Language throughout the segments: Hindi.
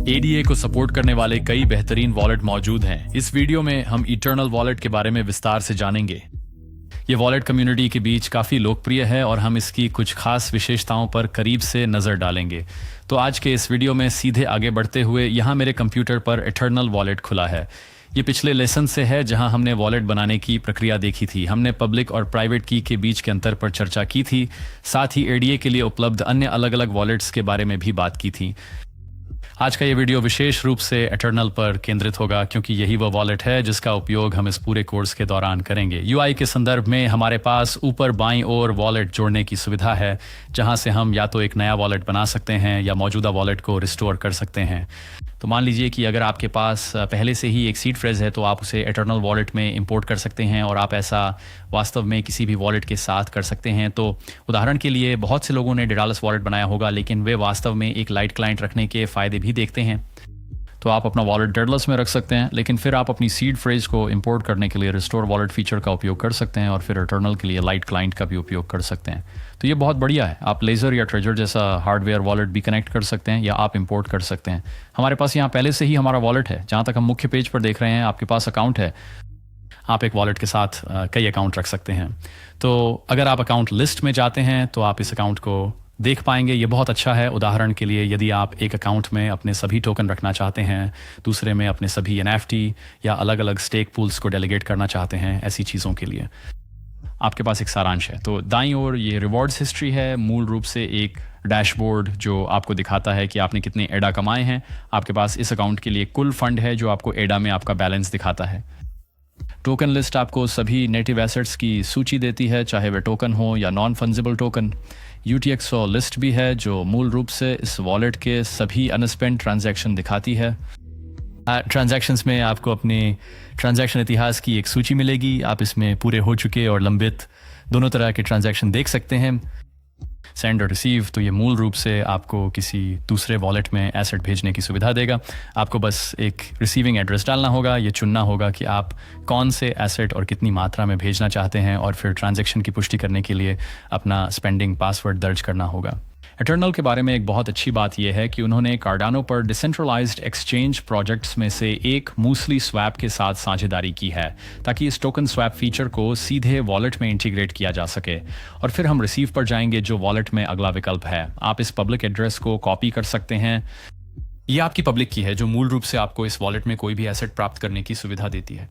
एडीए को सपोर्ट करने वाले कई बेहतरीन वॉलेट मौजूद हैं। इस वीडियो में हम इटर्नल वॉलेट के बारे में विस्तार से जानेंगे। ये वॉलेट कम्युनिटी के बीच काफ़ी लोकप्रिय है और हम इसकी कुछ खास विशेषताओं पर करीब से नज़र डालेंगे। तो आज के इस वीडियो में सीधे आगे बढ़ते हुए यहाँ मेरे कंप्यूटर पर इटर्नल वॉलेट खुला है। ये पिछले लेसन से है जहां हमने वॉलेट बनाने की प्रक्रिया देखी थी। हमने पब्लिक और प्राइवेट की के बीच के अंतर पर चर्चा की थी। साथ ही एडीए के लिए उपलब्ध अन्य अलग अलग वॉलेट्स के बारे में भी बात की थी। आज का ये वीडियो विशेष रूप से इटर्नल पर केंद्रित होगा क्योंकि यही वो वॉलेट है जिसका उपयोग हम इस पूरे कोर्स के दौरान करेंगे। यूआई के संदर्भ में हमारे पास ऊपर बाईं ओर वॉलेट जोड़ने की सुविधा है जहां से हम या तो एक नया वॉलेट बना सकते हैं या मौजूदा वॉलेट को रिस्टोर कर सकते हैं। तो मान लीजिए कि अगर आपके पास पहले से ही एक सीड फ्रेज है तो आप उसे इटर्नल वॉलेट में इंपोर्ट कर सकते हैं और आप ऐसा वास्तव में किसी भी वॉलेट के साथ कर सकते हैं। तो उदाहरण के लिए बहुत से लोगों ने डेडालस वॉलेट बनाया होगा लेकिन वे वास्तव में एक लाइट क्लाइंट रखने के फ़ायदे भी देखते हैं। तो आप अपना वॉलेट डेडालस में रख सकते हैं लेकिन फिर आप अपनी सीड फ्रेज को इंपोर्ट करने के लिए रिस्टोर वॉलेट फीचर का उपयोग कर सकते हैं और फिर इटर्नल के लिए लाइट क्लाइंट का भी उपयोग कर सकते हैं। तो ये बहुत बढ़िया है। आप लेज़र या ट्रेजर जैसा हार्डवेयर वॉलेट भी कनेक्ट कर सकते हैं या आप इंपोर्ट कर सकते हैं। हमारे पास यहाँ पहले से ही हमारा वॉलेट है। जहाँ तक हम मुख्य पेज पर देख रहे हैं आपके पास अकाउंट है। आप एक वॉलेट के साथ कई अकाउंट रख सकते हैं। तो अगर आप अकाउंट लिस्ट में जाते हैं तो आप इस अकाउंट को देख पाएंगे। ये बहुत अच्छा है। उदाहरण के लिए यदि आप एक अकाउंट में अपने सभी टोकन रखना चाहते हैं, दूसरे में अपने सभी एनएफटी या अलग अलग स्टेक पूल्स को डेलीगेट करना चाहते हैं, ऐसी चीज़ों के लिए आपके पास एक सारांश है। तो दाईं ओर ये रिवॉर्ड्स हिस्ट्री है, मूल रूप से एक डैशबोर्ड जो आपको दिखाता है कि आपने कितने एडा कमाए हैं। आपके पास इस अकाउंट के लिए कुल फंड है जो आपको एडा में आपका बैलेंस दिखाता है। टोकन लिस्ट आपको सभी नेटिव एसेट्स की सूची देती है, चाहे वे टोकन हो या non fungible token. UTXO list भी है जो मूल रूप से इस वॉलेट के सभी अनस्पेंड ट्रांजैक्शन दिखाती है। ट्रांजैक्शंस में आपको अपने ट्रांजैक्शन इतिहास की एक सूची मिलेगी। आप इसमें पूरे हो चुके और लंबित दोनों तरह के ट्रांजैक्शन देख सकते हैं। सेंड और रिसीव, तो ये मूल रूप से आपको किसी दूसरे वॉलेट में एसेट भेजने की सुविधा देगा। आपको बस एक रिसीविंग एड्रेस डालना होगा, ये चुनना होगा कि आप कौन से एसेट और कितनी मात्रा में भेजना चाहते हैं और फिर ट्रांजैक्शन की पुष्टि करने के लिए अपना स्पेंडिंग पासवर्ड दर्ज करना होगा। इटर्नल के बारे में एक बहुत अच्छी बात यह है कि उन्होंने कार्डानो पर डिसेंट्रलाइज्ड एक्सचेंज प्रोजेक्ट्स में से एक मूसली स्वैप के साथ साझेदारी की है ताकि इस टोकन स्वैप फीचर को सीधे वॉलेट में इंटीग्रेट किया जा सके। और फिर हम रिसीव पर जाएंगे जो वॉलेट में अगला विकल्प है। आप इस पब्लिक एड्रेस को कॉपी कर सकते हैं। ये आपकी पब्लिक की है जो मूल रूप से आपको इस वॉलेट में कोई भी एसेट प्राप्त करने की सुविधा देती है।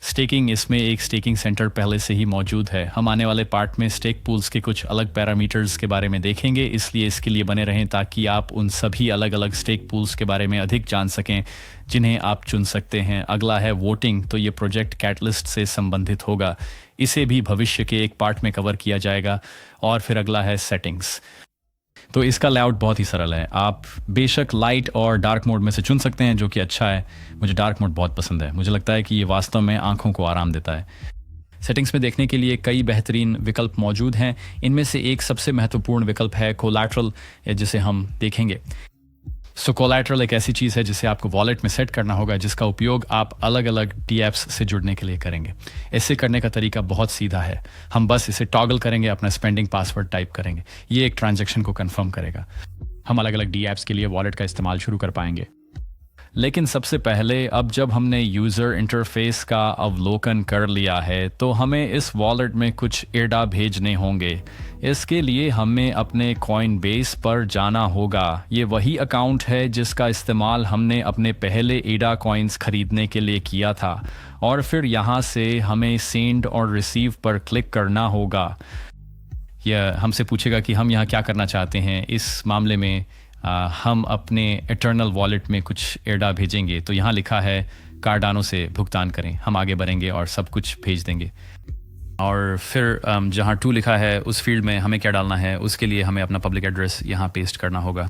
स्टेकिंग, इसमें एक स्टेकिंग सेंटर पहले से ही मौजूद है। हम आने वाले पार्ट में स्टेक पूल्स के कुछ अलग पैरामीटर्स के बारे में देखेंगे, इसलिए इसके लिए बने रहें ताकि आप उन सभी अलग अलग स्टेक पूल्स के बारे में अधिक जान सकें जिन्हें आप चुन सकते हैं। अगला है वोटिंग, तो ये प्रोजेक्ट कैटलिस्ट से संबंधित होगा। इसे भी भविष्य के एक पार्ट में कवर किया जाएगा। और फिर अगला है सेटिंग्स। तो इसका लेआउट बहुत ही सरल है। आप बेशक लाइट और डार्क मोड में से चुन सकते हैं जो कि अच्छा है। मुझे डार्क मोड बहुत पसंद है। मुझे लगता है कि ये वास्तव में आंखों को आराम देता है। सेटिंग्स में देखने के लिए कई बेहतरीन विकल्प मौजूद हैं। इनमें से एक सबसे महत्वपूर्ण विकल्प है कोलैटरल, जिसे हम देखेंगे। सो कोलैटरल एक ऐसी चीज़ है जिसे आपको वॉलेट में सेट करना होगा जिसका उपयोग आप अलग अलग DApps से जुड़ने के लिए करेंगे। इसे करने का तरीका बहुत सीधा है। हम बस इसे टॉगल करेंगे, अपना स्पेंडिंग पासवर्ड टाइप करेंगे। ये एक ट्रांजैक्शन को कंफर्म करेगा। हम अलग अलग DApps के लिए वॉलेट का इस्तेमाल शुरू कर पाएंगे। लेकिन सबसे पहले, अब जब हमने यूज़र इंटरफेस का अवलोकन कर लिया है तो हमें इस वॉलेट में कुछ एडा भेजने होंगे। इसके लिए हमें अपने कॉइनबेस पर जाना होगा। ये वही अकाउंट है जिसका इस्तेमाल हमने अपने पहले एडा कॉइन्स खरीदने के लिए किया था। और फिर यहाँ से हमें सेंड और रिसीव पर क्लिक करना होगा। यह हमसे पूछेगा कि हम यहाँ क्या करना चाहते हैं। इस मामले में हम अपने इटर्नल वॉलेट में कुछ एडा भेजेंगे। तो यहाँ लिखा है कार्डानो से भुगतान करें। हम आगे बढ़ेंगे और सब कुछ भेज देंगे। और फिर जहाँ टू लिखा है उस फील्ड में हमें क्या डालना है, उसके लिए हमें अपना पब्लिक एड्रेस यहाँ पेस्ट करना होगा।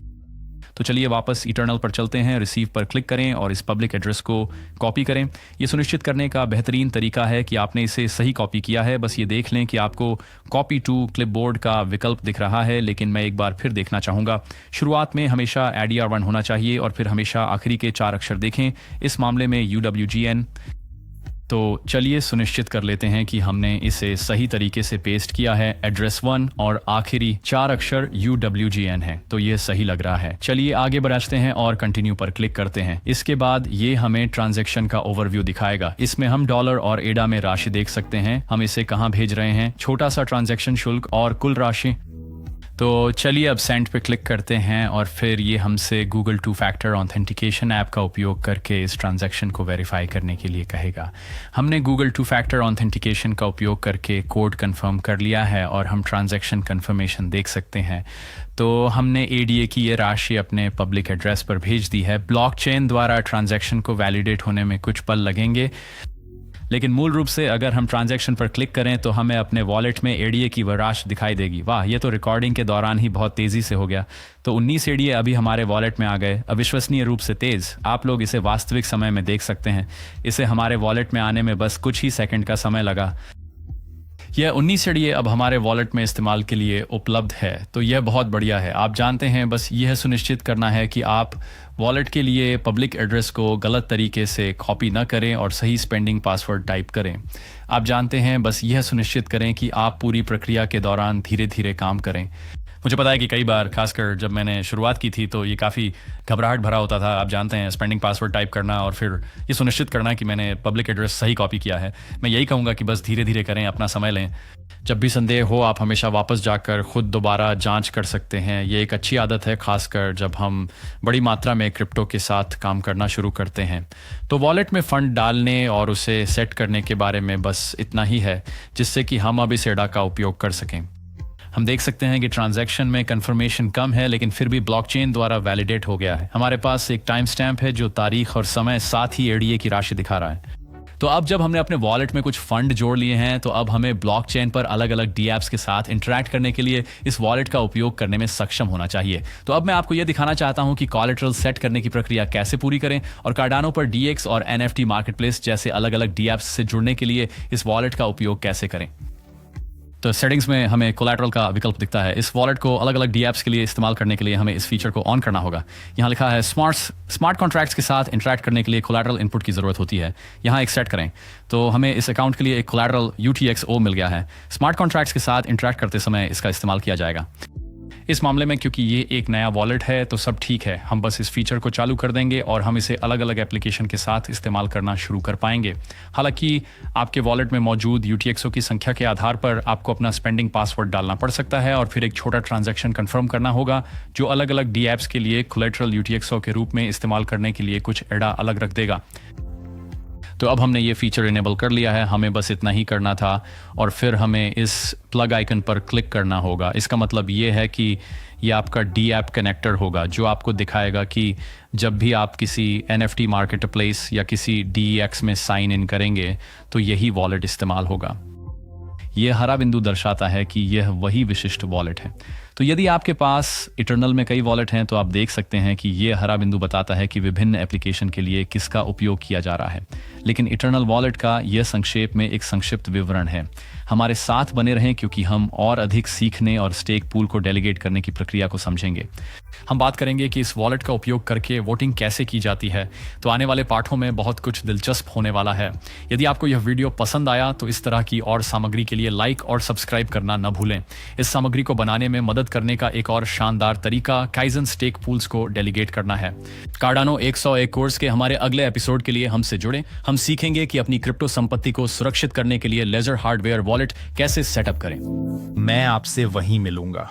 तो चलिए वापस इटर्नल पर चलते हैं। रिसीव पर क्लिक करें और इस पब्लिक एड्रेस को कॉपी करें। ये सुनिश्चित करने का बेहतरीन तरीका है कि आपने इसे सही कॉपी किया है। बस ये देख लें कि आपको कॉपी टू क्लिपबोर्ड का विकल्प दिख रहा है, लेकिन मैं एक बार फिर देखना चाहूँगा। शुरुआत में हमेशा ADR1 होना चाहिए और फिर हमेशा आखिरी के 4 अक्षर देखें। इस मामले में UWGN। तो चलिए सुनिश्चित कर लेते हैं कि हमने इसे सही तरीके से पेस्ट किया है। एड्रेस 1 और आखिरी 4 अक्षर UWGN है, तो ये सही लग रहा है। चलिए आगे बढ़ते हैं और कंटिन्यू पर क्लिक करते हैं। इसके बाद ये हमें ट्रांजैक्शन का ओवरव्यू दिखाएगा। इसमें हम डॉलर और एडा में राशि देख सकते हैं, हम इसे कहाँ भेज रहे हैं, छोटा सा ट्रांजैक्शन शुल्क और कुल राशि। तो चलिए अब सेंड पे क्लिक करते हैं और फिर ये हमसे गूगल 2 फैक्टर ऑथेंटिकेशन ऐप का उपयोग करके इस ट्रांजैक्शन को वेरीफाई करने के लिए कहेगा। हमने गूगल 2 फैक्टर ऑथेंटिकेशन का उपयोग करके कोड कंफर्म कर लिया है और हम ट्रांजैक्शन कंफर्मेशन देख सकते हैं। तो हमने एडीए की ये राशि अपने पब्लिक एड्रेस पर भेज दी है। ब्लॉकचेन द्वारा ट्रांजैक्शन को वैलिडेट होने में कुछ पल लगेंगे, लेकिन मूल रूप से अगर हम ट्रांजैक्शन पर क्लिक करें तो हमें अपने वॉलेट में एडीए की वह राशि दिखाई देगी। वाह, ये तो रिकॉर्डिंग के दौरान ही बहुत तेज़ी से हो गया। तो 19 एडीए अभी हमारे वॉलेट में आ गए, अविश्वसनीय रूप से तेज़। आप लोग इसे वास्तविक समय में देख सकते हैं। इसे हमारे वॉलेट में आने में बस कुछ ही सेकंड का समय लगा। यह 19 एडीए अब हमारे वॉलेट में इस्तेमाल के लिए उपलब्ध है, तो यह बहुत बढ़िया है। आप जानते हैं, बस यह सुनिश्चित करना है कि आप वॉलेट के लिए पब्लिक एड्रेस को गलत तरीके से कॉपी ना करें और सही स्पेंडिंग पासवर्ड टाइप करें। आप जानते हैं, बस यह सुनिश्चित करें कि आप पूरी प्रक्रिया के दौरान धीरे धीरे काम करें। मुझे पता है कि कई बार, खासकर जब मैंने शुरुआत की थी, तो ये काफ़ी घबराहट भरा होता था। आप जानते हैं, स्पेंडिंग पासवर्ड टाइप करना और फिर ये सुनिश्चित करना कि मैंने पब्लिक एड्रेस सही कॉपी किया है। मैं यही कहूँगा कि बस धीरे धीरे करें, अपना समय लें। जब भी संदेह हो, आप हमेशा वापस जाकर खुद दोबारा जांच कर सकते हैं। ये एक अच्छी आदत है, खासकर जब हम बड़ी मात्रा में क्रिप्टो के साथ काम करना शुरू करते हैं। तो वॉलेट में फ़ंड डालने और उसे सेट करने के बारे में बस इतना ही है, जिससे कि हम अब इस एडा का उपयोग कर सकें। हम देख सकते हैं कि ट्रांजैक्शन में कंफर्मेशन कम है, लेकिन फिर भी ब्लॉकचेन द्वारा वैलिडेट हो गया है। हमारे पास एक टाइम स्टैम्प है जो तारीख और समय साथ ही एडीए की राशि दिखा रहा है। तो अब जब हमने अपने वॉलेट में कुछ फंड जोड़ लिए हैं, तो अब हमें ब्लॉकचेन पर अलग अलग डी एप्स के साथ इंटरैक्ट करने के लिए इस वॉलेट का उपयोग करने में सक्षम होना चाहिए। तो अब मैं आपको यह दिखाना चाहता हूं कि कोलैटरल सेट करने की प्रक्रिया कैसे पूरी करें और कार्डानो पर डीएक्स और एनएफटी मार्केटप्लेस जैसे अलग अलग डी एप्स से जुड़ने के लिए इस वॉलेट का उपयोग कैसे करें। तो सेटिंग्स में हमें कोलैटरल का विकल्प दिखता है। इस वॉलेट को अलग अलग डी एप्स के लिए इस्तेमाल करने के लिए हमें इस फीचर को ऑन करना होगा। यहाँ लिखा है स्मार्ट कॉन्ट्रैक्ट्स के साथ इंटरैक्ट करने के लिए कोलैटरल इनपुट की ज़रूरत होती है। यहाँ एक सेट करें, तो हमें इस अकाउंट के लिए एक कोलैटरल UTXO मिल गया है। स्मार्ट कॉन्ट्रैक्ट्स के साथ इंटरैक्ट करते समय इसका इस्तेमाल किया जाएगा। इस मामले में क्योंकि ये एक नया वॉलेट है, तो सब ठीक है। हम बस इस फीचर को चालू कर देंगे और हम इसे अलग अलग एप्लीकेशन के साथ इस्तेमाल करना शुरू कर पाएंगे। हालांकि आपके वॉलेट में मौजूद UTXO की संख्या के आधार पर आपको अपना स्पेंडिंग पासवर्ड डालना पड़ सकता है और फिर एक छोटा ट्रांजैक्शन कंफर्म करना होगा, जो अलग अलग डी एप्स के लिए कोलैटरल UTXO के रूप में इस्तेमाल करने के लिए कुछ एडा अलग रख देगा। तो अब हमने ये फीचर इनेबल कर लिया है, हमें बस इतना ही करना था और फिर हमें इस प्लग आइकन पर क्लिक करना होगा। इसका मतलब ये है कि ये आपका डी ऐप कनेक्टर होगा, जो आपको दिखाएगा कि जब भी आप किसी NFT मार्केटप्लेस या किसी DEX में साइन इन करेंगे तो यही वॉलेट इस्तेमाल होगा। यह हरा बिंदु दर्शाता है कि यह वही विशिष्ट वॉलेट है। तो यदि आपके पास इटर्नल में कई वॉलेट हैं, तो आप देख सकते हैं कि यह हरा बिंदु बताता है कि विभिन्न एप्लीकेशन के लिए किसका उपयोग किया जा रहा है। लेकिन इटर्नल वॉलेट का यह संक्षेप में एक संक्षिप्त विवरण है। हमारे साथ बने रहें, क्योंकि हम और अधिक सीखने और स्टेक पूल को डेलीगेट करने की प्रक्रिया को समझेंगे। हम बात करेंगे कि इस वॉलेट का उपयोग करके वोटिंग कैसे की जाती है। तो आने वाले पाठों में बहुत कुछ दिलचस्प होने वाला है। यदि आपको यह वीडियो पसंद आया तो इस तरह की और सामग्री के लिए लाइक और सब्सक्राइब करना न भूलें। इस सामग्री को बनाने में मदद करने का एक और शानदार तरीका काइजन स्टेक पूल्स को डेलीगेट करना है। कार्डानो 101 कोर्स के हमारे अगले एपिसोड के लिए हमसे जुड़ें। हम सीखेंगे कि अपनी क्रिप्टो संपत्ति को सुरक्षित करने के लिए लेजर हार्डवेयर वॉलेट कैसे सेटअप करें। मैं आपसे वहीं मिलूंगा।